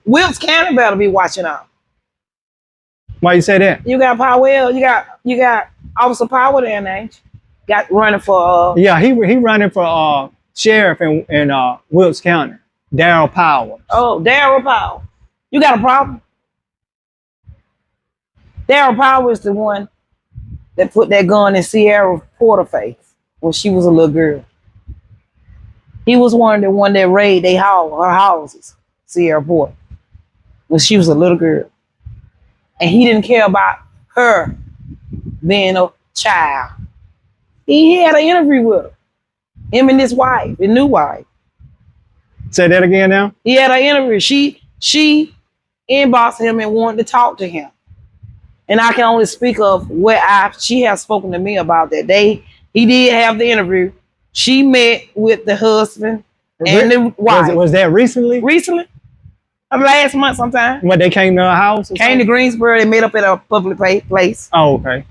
Wilkes County better be watching out. Why you say that? You got Powell, you got Officer Powell there, ain't you? Got running for Yeah, he running for sheriff in Wilkes County. Darryl Powell. Oh, Darryl Powell. You got a problem? Darryl Powell is the one that put that gun in Sierra Porter's face when she was a little girl. He was one that raided her houses, Sierra Porter, when she was a little girl. And he didn't care about her being a child. He had an interview with her. Him and his wife, his new wife. Say that again now? He had an interview. She inboxed him and wanted to talk to him. And I can only speak of what she has spoken to me about that day. He did have the interview. She met with the husband and the wife. Was that recently? Recently? Last month sometime. When they came to her house? Came to Greensboro. They met up at a public place. Oh, okay.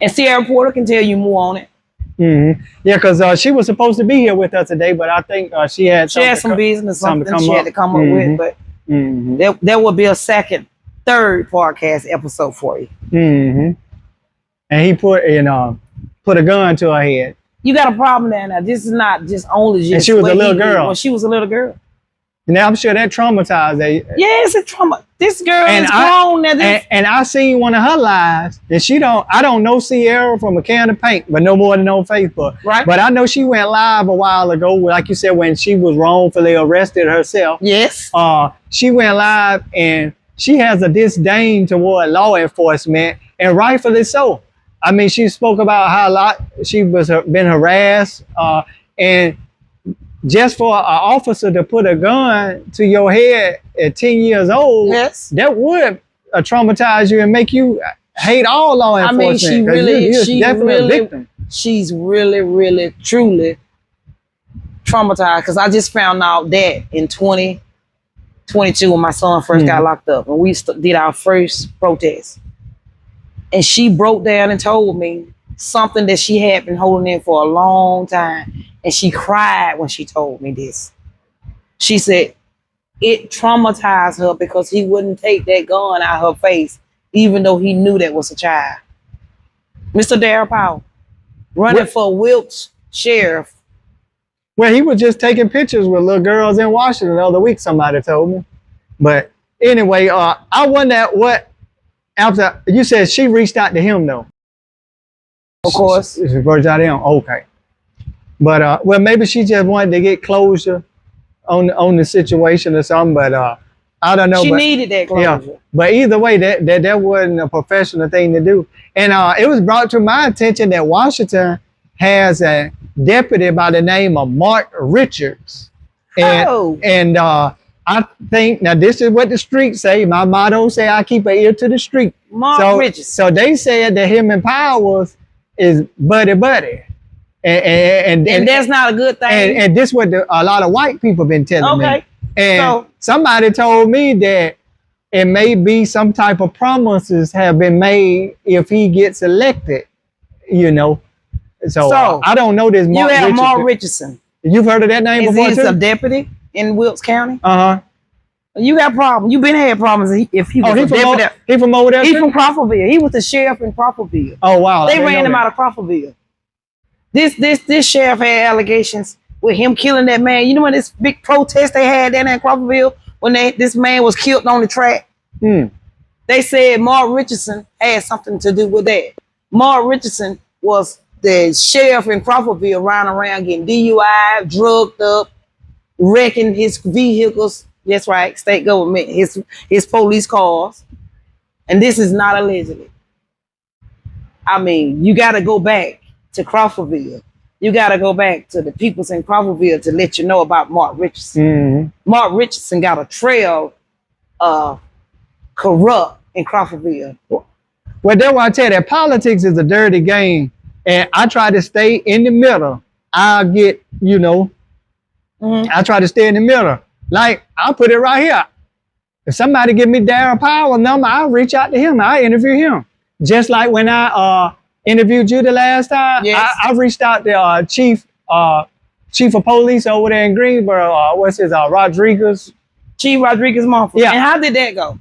And Sierra Porter can tell you more on it. Mm-hmm. Yeah, because she was supposed to be here with us today, but I think she had some business, something she had to come up with. But there will be a third podcast episode for you. Mm-hmm. And he put a gun to her head. You got a problem there now. This is not just only just. And she was a little girl. When she was a little girl. And I'm sure that traumatized her. Yeah, it's a trauma. This girl is grown now. And I seen one of her lives, and I don't know Sierra from a can of paint, but no more than on Facebook. Right. But I know she went live a while ago, like you said, when she was wrongfully arrested herself. Yes. She went live, and she has a disdain toward law enforcement, and rightfully so. I mean, she spoke about how she was been harassed, and just for an officer to put a gun to your head at 10 years old, yes, that would traumatize you and make you hate all law enforcement. I mean, she's really, really, truly traumatized, because I just found out that in 2022 when my son first got locked up, and we did our first protest. And she broke down and told me something that she had been holding in for a long time. And she cried when she told me this. She said it traumatized her because he wouldn't take that gun out of her face, even though he knew that was a child. Mr. Darryl Powell, running for Wilkes sheriff. Well, he was just taking pictures with little girls in Washington the other week, somebody told me. But anyway, I wonder what, after you said she reached out to him though. Of course. She reached out to him, okay. But well, maybe she just wanted to get closure on the situation or something. But I don't know. She needed that closure. Yeah. But either way, that wasn't a professional thing to do. And it was brought to my attention that Washington has a deputy by the name of Mark Richards. And I think, now this is what the streets say. My motto say I keep an ear to the street. Mark Richards. So they said that him and Powers is buddy. And that's not a good thing. And this is what a lot of white people been telling me. And so, somebody told me that it may be some type of promises have been made if he gets elected, you know. So I don't know this Mark Richardson. You have Mark Richardson. You've heard of that name before too? He's a deputy in Wilkes County. Uh-huh. You got problems. You've been had problems if he was a deputy. He from over there He's too? from Crawfordville. He was the sheriff in Crawfordville. Oh, wow. They ran him out of Crawfordville. This sheriff had allegations with him killing that man. You know when this big protest they had down in Crawfordville when this man was killed on the track? They said Mark Richardson had something to do with that. Mark Richardson was the sheriff in Crawfordville running around getting DUI, drugged up, wrecking his vehicles. That's right, state government, his police cars. And this is not allegedly. I mean, you got to go back to Crawfordville. You got to go back to the peoples in Crawfordville to let you know about Mark Richardson. Mark Richardson got a trail corrupt in Crawfordville. Well, that's why I tell you that politics is a dirty game. And I try to stay in the middle. I'll get, you know, I try to stay in the middle. Like, I'll put it right here. If somebody give me Darryl Powell number, I'll reach out to him. I'll interview him. Just like when I interviewed you the last time, I reached out to chief of police over there in Greensboro. What's his Rodriguez? Chief Rodriguez Mumford. Yeah. And how did that go?